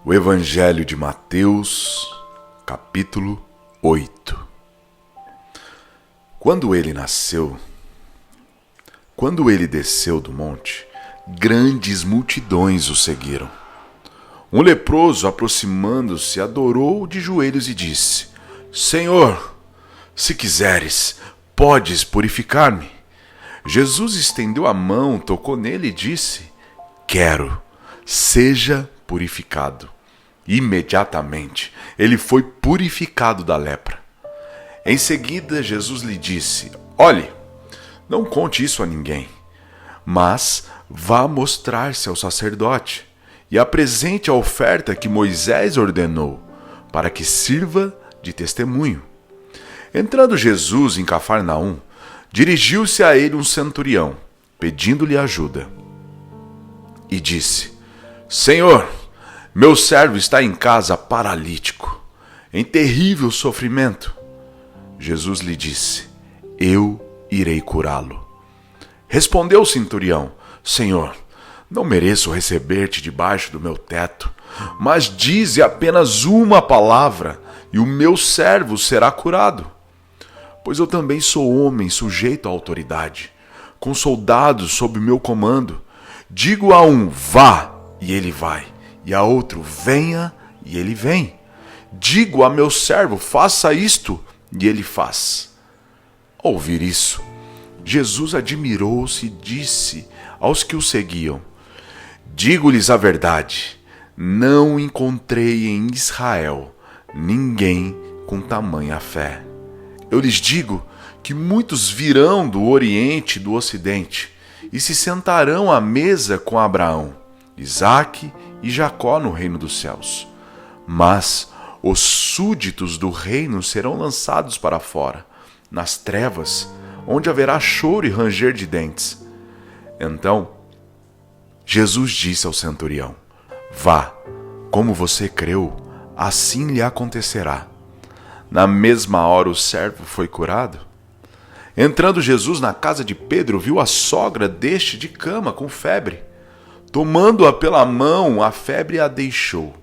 O Evangelho de Mateus, capítulo 8. Quando ele desceu do monte, grandes multidões o seguiram. Um leproso, aproximando-se, adorou de joelhos e disse: Senhor, se quiseres, podes purificar-me. Jesus estendeu a mão, tocou nele e disse: Quero, seja purificado. Imediatamente ele foi purificado da lepra. Em seguida, Jesus lhe disse: Olhe, não conte isso a ninguém, mas vá mostrar-se ao sacerdote e apresente a oferta que Moisés ordenou, para que sirva de testemunho. Entrando Jesus em Cafarnaum, dirigiu-se a ele um centurião, pedindo-lhe ajuda. E disse: Senhor, meu servo está em casa paralítico, em terrível sofrimento. Jesus lhe disse: Eu irei curá-lo. Respondeu o centurião: Senhor, não mereço receber-te debaixo do meu teto, mas dize apenas uma palavra, e o meu servo será curado. Pois eu também sou homem sujeito à autoridade, com soldados sob meu comando. Digo a um: vá, e ele vai, e a outro: venha, e ele vem. Digo a meu servo: faça isto, e ele faz. Ao ouvir isso, Jesus admirou-se e disse aos que o seguiam: Digo-lhes a verdade, não encontrei em Israel ninguém com tamanha fé. Eu lhes digo que muitos virão do Oriente e do Ocidente e se sentarão à mesa com Abraão, Isaque e Jacó no reino dos céus. Mas os súditos do reino serão lançados para fora, nas trevas, onde haverá choro e ranger de dentes. Então, Jesus disse ao centurião: Vá, como você creu, assim lhe acontecerá. Na mesma hora o servo foi curado. Entrando Jesus na casa de Pedro, viu a sogra deste de cama com febre. Tomando-a pela mão, a febre a deixou.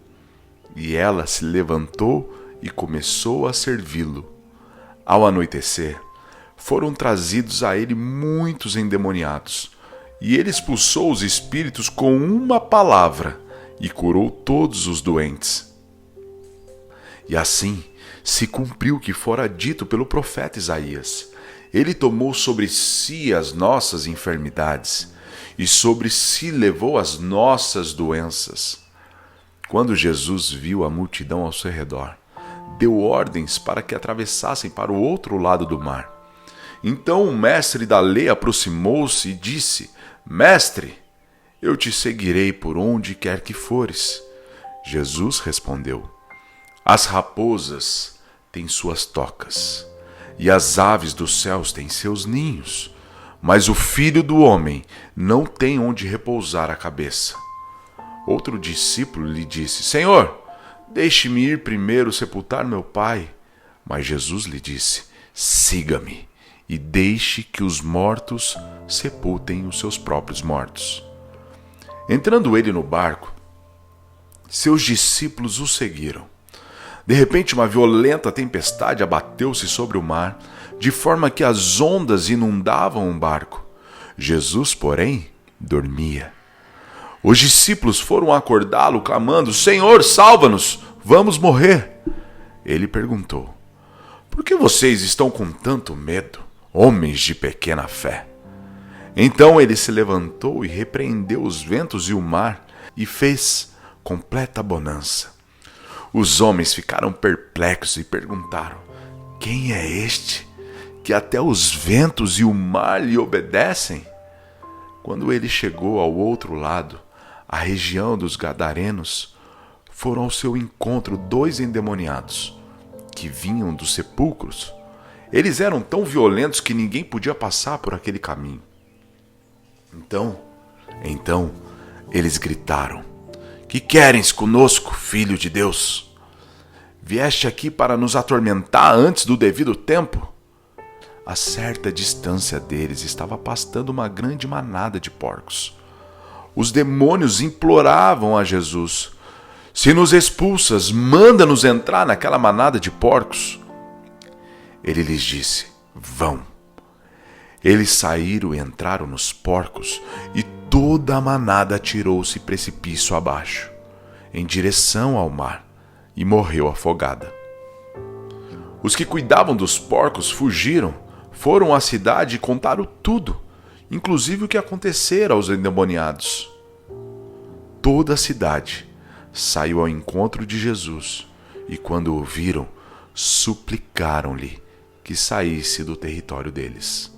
E ela se levantou e começou a servi-lo. Ao anoitecer, foram trazidos a ele muitos endemoniados, e ele expulsou os espíritos com uma palavra e curou todos os doentes. E assim se cumpriu o que fora dito pelo profeta Isaías: Ele tomou sobre si as nossas enfermidades e sobre si levou as nossas doenças. Quando Jesus viu a multidão ao seu redor, deu ordens para que atravessassem para o outro lado do mar. Então o mestre da lei aproximou-se e disse: Mestre, eu te seguirei por onde quer que fores. Jesus respondeu: As raposas têm suas tocas, e as aves dos céus têm seus ninhos, mas o Filho do Homem não tem onde repousar a cabeça. Outro discípulo lhe disse: Senhor, deixe-me ir primeiro sepultar meu pai. Mas Jesus lhe disse: Siga-me e deixe que os mortos sepultem os seus próprios mortos. Entrando ele no barco, seus discípulos o seguiram. De repente, uma violenta tempestade abateu-se sobre o mar, de forma que as ondas inundavam o barco. Jesus, porém, dormia. Os discípulos foram acordá-lo, clamando: Senhor, salva-nos, vamos morrer. Ele perguntou: Por que vocês estão com tanto medo, homens de pequena fé? Então ele se levantou e repreendeu os ventos e o mar, e fez completa bonança. Os homens ficaram perplexos e perguntaram: Quem é este, que até os ventos e o mar lhe obedecem? Quando ele chegou ao outro lado, a região dos Gadarenos, foram ao seu encontro 2 endemoniados, que vinham dos sepulcros. Eles eram tão violentos que ninguém podia passar por aquele caminho. Então, eles gritaram: Que queres conosco, Filho de Deus? Vieste aqui para nos atormentar antes do devido tempo? A certa distância deles estava pastando uma grande manada de porcos. Os demônios imploravam a Jesus: Se nos expulsas, manda-nos entrar naquela manada de porcos. Ele lhes disse: vão. Eles saíram e entraram nos porcos, e toda a manada atirou-se precipício abaixo, em direção ao mar, e morreu afogada. Os que cuidavam dos porcos fugiram, foram à cidade e contaram tudo, inclusive o que acontecera aos endemoniados. Toda a cidade saiu ao encontro de Jesus, e quando o viram, suplicaram-lhe que saísse do território deles.